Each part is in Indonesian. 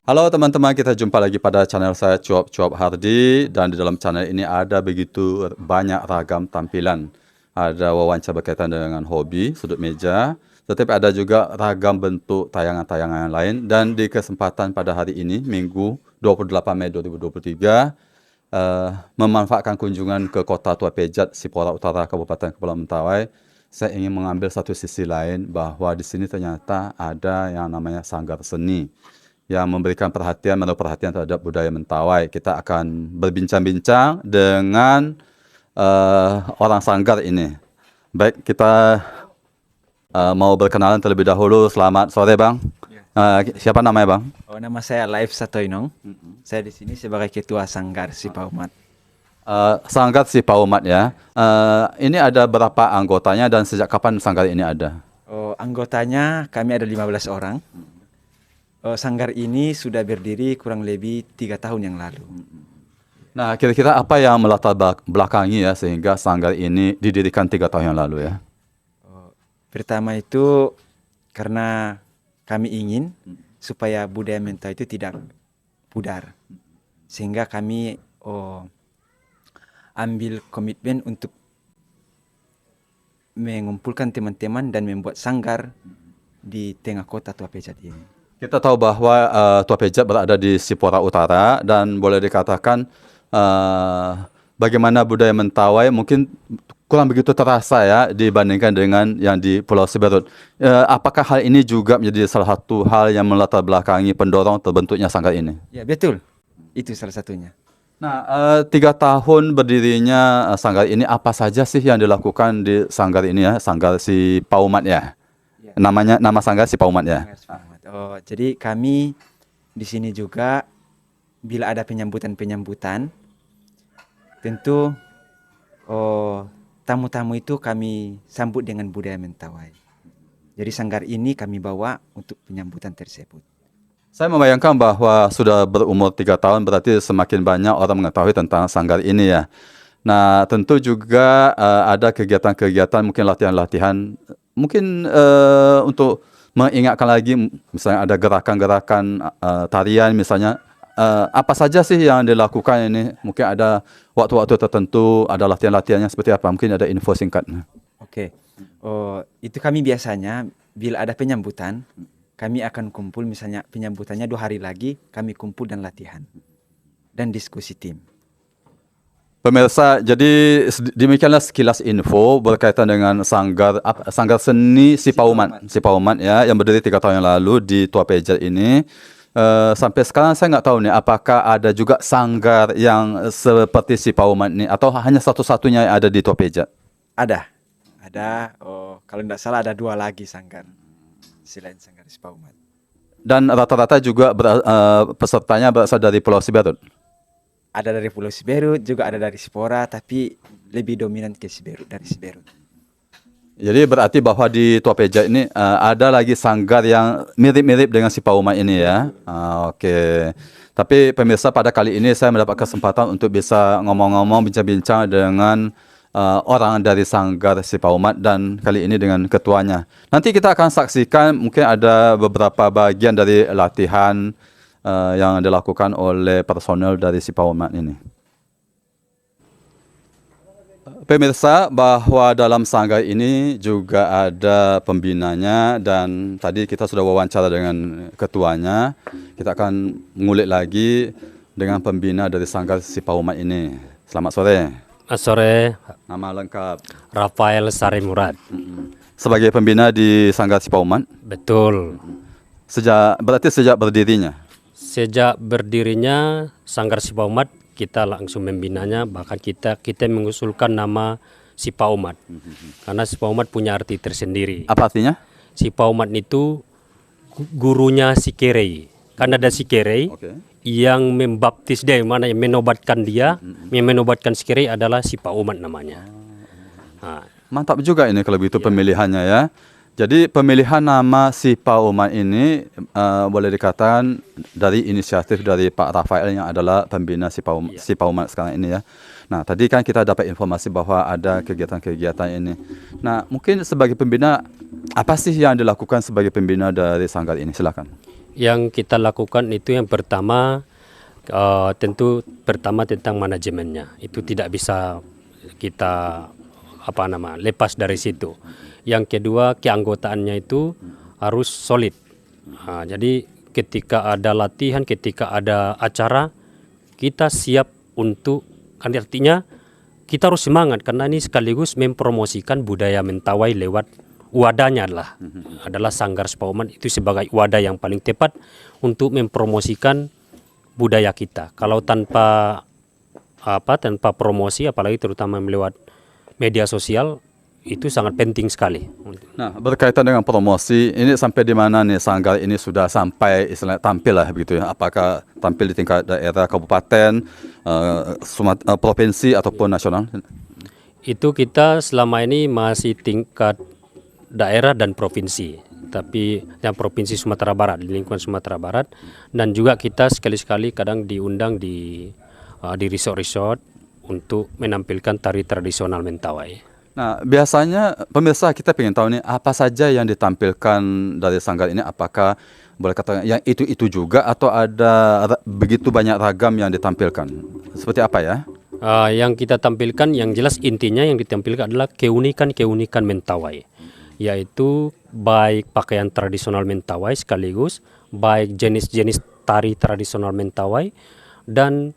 Halo teman-teman, kita jumpa lagi pada channel saya Cuap-Cuap Hardi, dan di dalam channel ini ada begitu banyak ragam tampilan. Ada wawancara berkaitan dengan hobi, sudut meja, tetapi ada juga ragam bentuk tayangan-tayangan yang lain. Dan di kesempatan pada hari ini, Minggu 28 Mei 2023, memanfaatkan kunjungan ke Kota Tua Pejat, Sipora Utara, Kabupaten Kepulauan Mentawai, saya ingin mengambil satu sisi lain bahwa di sini ternyata ada yang namanya sanggar seni yang memberikan menaruh perhatian terhadap budaya Mentawai. Kita akan berbincang-bincang dengan orang sanggar ini. Baik, kita mau berkenalan terlebih dahulu. Selamat sore, Bang. Siapa namanya, Bang? Oh, nama saya Laif Satoinong. Saya di sini sebagai ketua Sanggar Sipaumat. Sanggar Sipaumat ya. Ini ada berapa anggotanya dan sejak kapan sanggar ini ada? Oh, anggotanya kami ada 15 orang. Oh, sanggar ini sudah berdiri kurang lebih 3 tahun yang lalu. Nah, kira-kira apa yang melatar belakangi ya sehingga sanggar ini didirikan 3 tahun yang lalu ya? Pertama itu karena kami ingin supaya budaya Mentawai itu tidak pudar. Sehingga kami ambil komitmen untuk mengumpulkan teman-teman dan membuat sanggar di tengah kota Tua Pejat ini. Kita tahu bahwa Tua Pejat berada di Sipora Utara dan boleh dikatakan bagaimana budaya Mentawai mungkin kurang begitu terasa ya dibandingkan dengan yang di Pulau Siberut. Apakah hal ini juga menjadi salah satu hal yang melatar belakangi pendorong terbentuknya sanggar ini? Ya, betul. Itu salah satunya. Nah, 3 tahun berdirinya sanggar ini, apa saja sih yang dilakukan di sanggar ini ya, Sanggar Sipaumat ya? Nama sanggar Sipaumat ya. Oh, jadi kami di sini juga bila ada penyambutan, tentu tamu-tamu itu kami sambut dengan budaya Mentawai. Jadi sanggar ini kami bawa untuk penyambutan tersebut. Saya membayangkan bahwa sudah berumur 3 tahun berarti semakin banyak orang mengetahui tentang sanggar ini ya. Nah, tentu juga ada kegiatan-kegiatan, mungkin latihan-latihan, mungkin untuk mengingatkan lagi, misalnya ada gerakan-gerakan tarian misalnya. Apa saja sih yang dilakukan ini? Mungkin ada waktu-waktu tertentu, ada latihan-latihannya seperti apa? Mungkin ada info singkat. Oke. Itu kami biasanya bila ada penyambutan, kami akan kumpul, misalnya penyambutannya 2 hari lagi, kami kumpul dan latihan dan diskusi tim. Pemirsa, jadi demikianlah sekilas info berkaitan dengan sanggar seni Sipaumat ya, yang berdiri 3 tahun yang lalu di Tua Pejat ini. Sampai sekarang saya nggak tahu nih apakah ada juga sanggar yang seperti Sipaumat ini atau hanya satu-satunya yang ada di Tua Pejat? Ada. Kalau tidak salah ada 2 lagi sanggar selain sanggar Sipaumat. Dan rata-rata juga pesertanya berasal dari Pulau Siberut. Ada dari Pulau Siberut, juga ada dari Sipora, tapi lebih dominan ke Siberut, dari Siberut. Jadi berarti bahwa di Tua Pejat ini ada lagi sanggar yang mirip-mirip dengan Sipaumat ini ya. Oke. Tapi pemirsa, pada kali ini saya mendapat kesempatan untuk bisa ngomong-ngomong, bincang-bincang dengan orang dari sanggar Sipaumat, dan kali ini dengan ketuanya. Nanti kita akan saksikan mungkin ada beberapa bagian dari latihan yang dilakukan oleh personel dari Sipaumat ini. Pemirsa, bahwa dalam sanggar ini juga ada pembinanya, dan tadi kita sudah wawancara dengan ketuanya. Kita akan mengulik lagi dengan pembina dari sanggar Sipaumat ini. Selamat sore. Selamat sore. Nama lengkap? Rafael Sari Murad. Sebagai pembina di sanggar Sipaumat? Betul. Berarti sejak berdirinya? Sejak berdirinya Sanggar Sipaumat, kita langsung membinanya, bahkan kita mengusulkan nama Sipaumat. Karena Sipaumat punya arti tersendiri. Apa artinya? Sipaumat itu gurunya Sikerei. Kan ada Sikerei yang membaptis dia, mana yang menobatkan dia, yang menobatkan Sikerei adalah Sipaumat namanya. Mantap juga ini kalau begitu pemilihannya ya. Jadi pemilihan nama Sipaumat ini boleh dikatakan dari inisiatif dari Pak Rafael yang adalah pembina Sipaumat sekarang ini ya. Nah, tadi kan kita dapat informasi bahwa ada kegiatan-kegiatan ini. Nah, mungkin sebagai pembina, apa sih yang dilakukan sebagai pembina dari sanggar ini? Silakan. Yang kita lakukan itu yang pertama tentu pertama tentang manajemennya. Itu tidak bisa kita lepas dari situ. Yang kedua, keanggotaannya itu harus solid. Jadi ketika ada latihan, ketika ada acara, kita siap untuk, kan artinya kita harus semangat karena ini sekaligus mempromosikan budaya Mentawai lewat wadahnya adalah Sanggar Sipauman. Itu sebagai wadah yang paling tepat untuk mempromosikan budaya kita. Kalau tanpa promosi, apalagi terutama lewat media sosial, itu sangat penting sekali. Nah, berkaitan dengan promosi, ini sampai di mana nih Sanggar ini sudah sampai istilahnya tampil lah begitu ya? Apakah tampil di tingkat daerah, kabupaten, provinsi ataupun nasional? Itu kita selama ini masih tingkat daerah dan provinsi, tapi yang provinsi Sumatera Barat, di lingkungan Sumatera Barat, dan juga kita sekali-sekali kadang diundang di resort-resort untuk menampilkan tari tradisional Mentawai. Nah, biasanya pemirsa kita ingin tahu nih apa saja yang ditampilkan dari Sanggar ini, apakah boleh katakan yang itu juga atau ada begitu banyak ragam yang ditampilkan? Seperti apa ya? Yang kita tampilkan, yang jelas intinya yang ditampilkan adalah keunikan-keunikan Mentawai, yaitu baik pakaian tradisional Mentawai sekaligus baik jenis-jenis tari tradisional Mentawai dan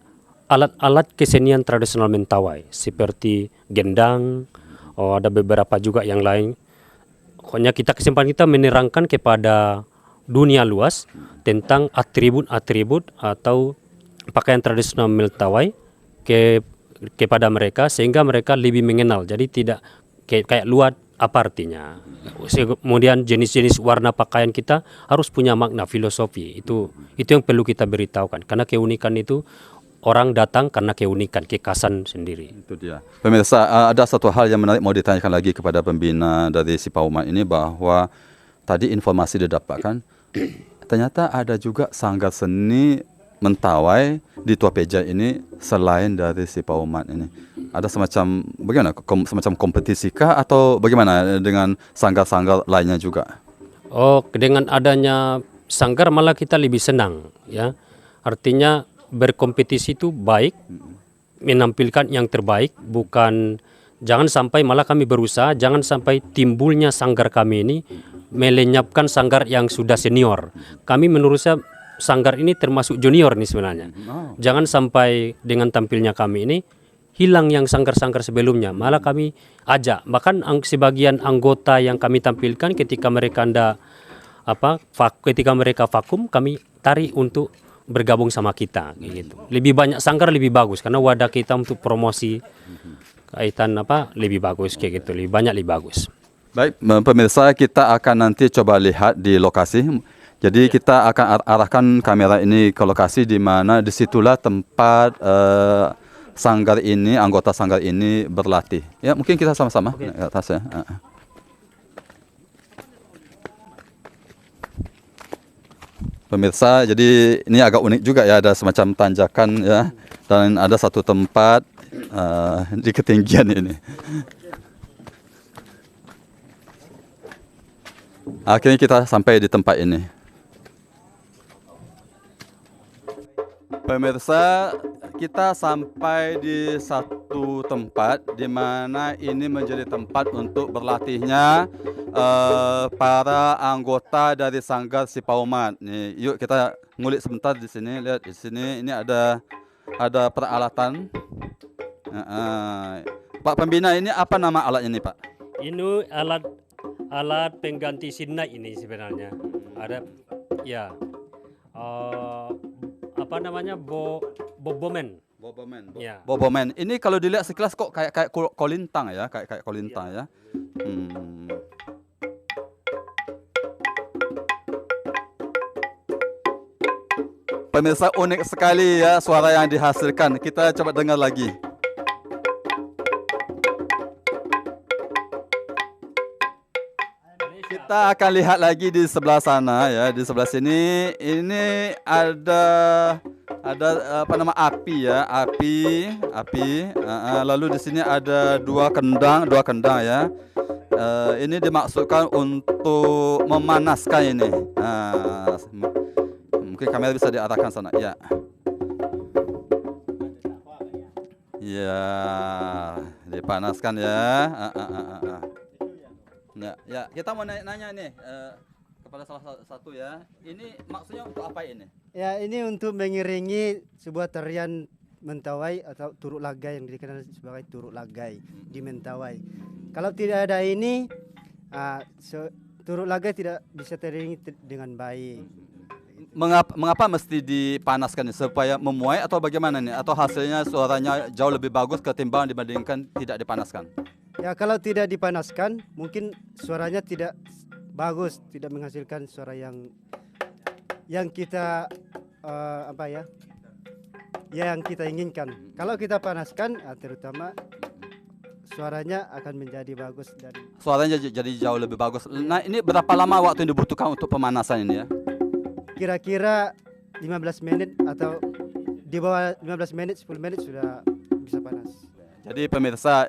alat-alat kesenian tradisional Mentawai seperti gendang. Ada beberapa juga yang lain. Pokoknya kesempatan kita menerangkan kepada dunia luas tentang atribut-atribut atau pakaian tradisional Mentawai kepada mereka, sehingga mereka lebih mengenal. Jadi tidak kayak luar apa artinya. Kemudian jenis-jenis warna pakaian kita harus punya makna filosofi. Itu yang perlu kita beritahukan, karena keunikan itu orang datang karena keunikan, kekhasan sendiri. Itu dia. Pemirsa, ada satu hal yang menarik mau ditanyakan lagi kepada pembina dari Sipauman ini, bahwa tadi informasi didapatkan ternyata ada juga sanggar seni Mentawai di Tua Peja ini selain dari Sipauman ini. Ada semacam bagaimana? Semacam kompetisi kah atau bagaimana dengan sanggar-sanggar lainnya juga? Dengan adanya sanggar malah kita lebih senang ya. Artinya berkompetisi itu baik, menampilkan yang terbaik, jangan sampai malah kami berusaha jangan sampai timbulnya sanggar kami ini melenyapkan sanggar yang sudah senior. Kami menurut saya sanggar ini termasuk junior nih sebenarnya. Jangan sampai dengan tampilnya kami ini hilang yang sanggar-sanggar sebelumnya. Malah kami ajak, bahkan sebagian anggota yang kami tampilkan ketika mereka vakum, kami tarik untuk bergabung sama kita gitu. Lebih banyak sanggar lebih bagus karena wadah kita untuk promosi kaitan lebih bagus kayak gitu, lebih banyak lebih bagus. Baik, pemirsa, kita akan nanti coba lihat di lokasi. Jadi kita akan arahkan kamera ini ke lokasi di mana disitulah tempat sanggar ini, anggota sanggar ini berlatih. Ya, mungkin kita sama-sama ke atas ya. Pemirsa, jadi ini agak unik juga ya, ada semacam tanjakan ya, dan ada satu tempat di ketinggian ini. Akhirnya kita sampai di tempat ini. Pemirsa, kita sampai di satu tempat di mana ini menjadi tempat untuk berlatihnya para anggota dari Sanggar Sipauman. Nih, yuk kita ngulik sebentar di sini. Lihat di sini, ini ada peralatan. Pak pembina, ini apa nama alatnya nih Pak? Ini alat pengganti sinai ini sebenarnya. Ada ya. Bobomen. Ya. Bobomen. Ini kalau dilihat sekilas kok kayak kolintang ya, kayak kolintang ya. Pemirsa, unik sekali ya suara yang dihasilkan. Kita coba dengar lagi. Kita akan lihat lagi di sebelah sana ya, di sebelah sini ini ada api ya, api. Lalu di sini ada dua kendang ya. Ini dimaksudkan untuk memanaskan ini. Mungkin kamera bisa diarahkan sana. Ya. Ya, dipanaskan ya. Ya, kita mau nanya nih kepada salah satu ya. Ini maksudnya untuk apa ini? Ya, ini untuk mengiringi sebuah tarian Mentawai atau Turuk Lagai yang dikenal sebagai Turuk Lagai di Mentawai. Kalau tidak ada ini, Turuk Lagai tidak bisa teriringi dengan baik. Mengapa mesti dipanaskan supaya memuai atau bagaimana nih? Atau hasilnya suaranya jauh lebih bagus ketimbang dibandingkan tidak dipanaskan? Ya, kalau tidak dipanaskan, mungkin suaranya tidak bagus, tidak menghasilkan suara yang kita yang kita inginkan. Kalau kita panaskan, terutama suaranya akan menjadi bagus dari. Suaranya jadi jauh lebih bagus. Nah, ini berapa lama waktu yang dibutuhkan untuk pemanasan ini ya? Kira-kira 15 menit atau di bawah 15 menit, 10 menit sudah bisa panas. Jadi pemirsa,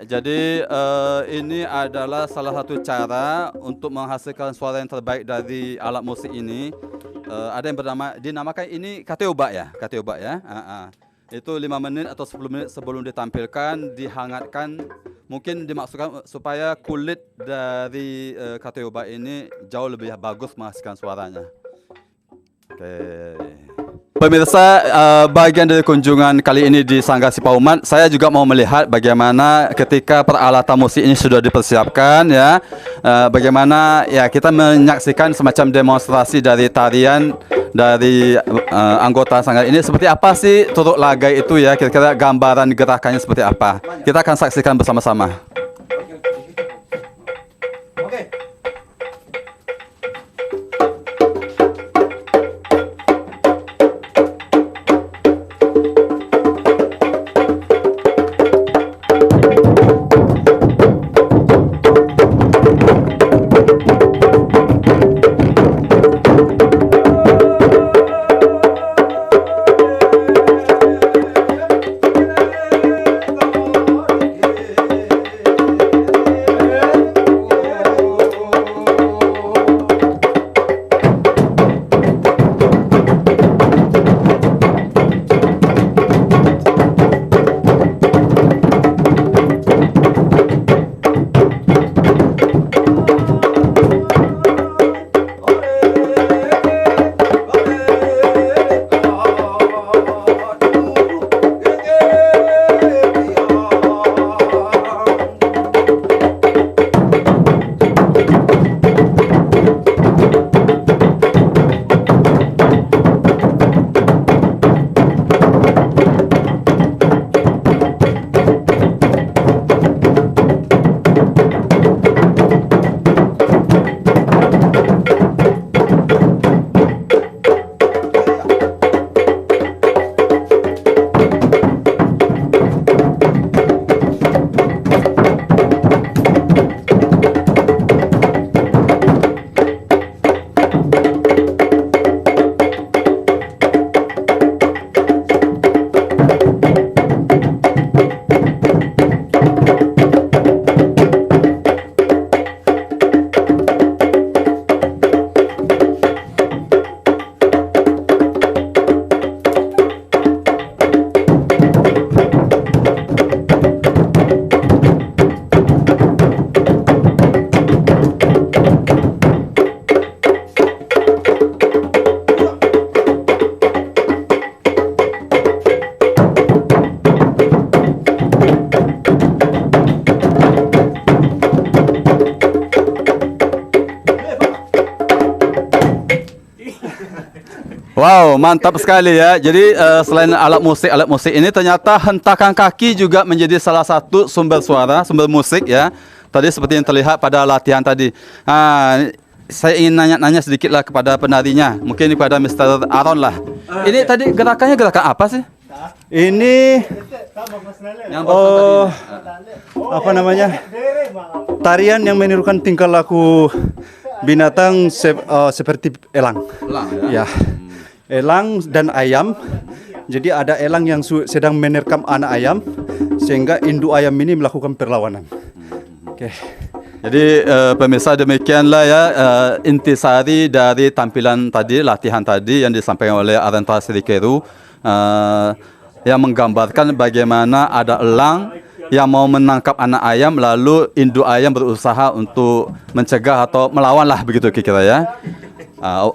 ini adalah salah satu cara untuk menghasilkan suara yang terbaik dari alat musik ini. Ada yang dinamakan ini kateobak ya, Itu 5 menit atau 10 menit sebelum ditampilkan, dihangatkan. Mungkin dimaksudkan supaya kulit dari kateobak ini jauh lebih bagus menghasilkan suaranya. Oke. Pemirsa, bagian dari kunjungan kali ini di Sanggar Sipauman, saya juga mau melihat bagaimana ketika peralatan musik ini sudah dipersiapkan ya. Bagaimana ya kita menyaksikan semacam demonstrasi dari tarian dari anggota sanggar ini. Seperti apa sih Turuk Lagai itu ya, kira-kira gambaran gerakannya seperti apa. Kita akan saksikan bersama-sama. Wow, mantap sekali ya. Jadi selain alat musik ini ternyata hentakan kaki juga menjadi salah satu sumber suara, sumber musik ya. Tadi seperti yang terlihat pada latihan tadi. Saya ingin nanya sedikit lah kepada penarinya. Mungkin kepada Mr. Aaron lah. Ini tadi gerakannya gerakan apa sih? Ini apa namanya? Tarian yang menirukan tingkah laku binatang seperti elang. Ya. Elang dan ayam. Jadi ada elang yang sedang menerkam anak ayam sehingga induk ayam ini melakukan perlawanan. Oke. Jadi pemirsa, demikianlah ya intisari dari tampilan tadi, latihan tadi yang disampaikan oleh Arenta Sirikeru, yang menggambarkan bagaimana ada elang yang mau menangkap anak ayam, lalu induk ayam berusaha untuk mencegah atau melawan lah, begitu kira-kira ya.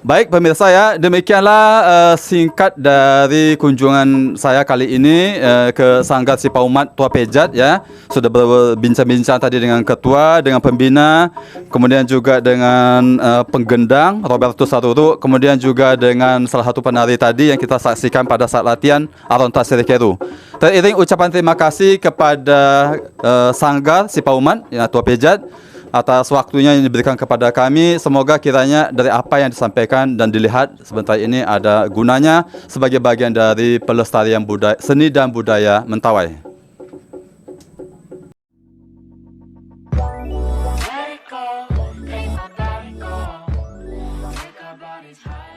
Baik pemirsa ya, demikianlah singkat dari kunjungan saya kali ini ke Sanggar Sipaumat Tua Pejat ya. Sudah berbincang-bincang tadi dengan ketua, dengan pembina, kemudian juga dengan penggendang Roberto Saruru, kemudian juga dengan salah satu penari tadi yang kita saksikan pada saat latihan, Arenta Sirikeru. Teriring ucapan terima kasih kepada Sanggar Sipaumat ya, Tua Pejat atas waktunya yang diberikan kepada kami. Semoga kiranya dari apa yang disampaikan dan dilihat sebentar ini ada gunanya sebagai bagian dari pelestarian budaya, seni dan budaya Mentawai. Let it go, make my body go, make our bodies high.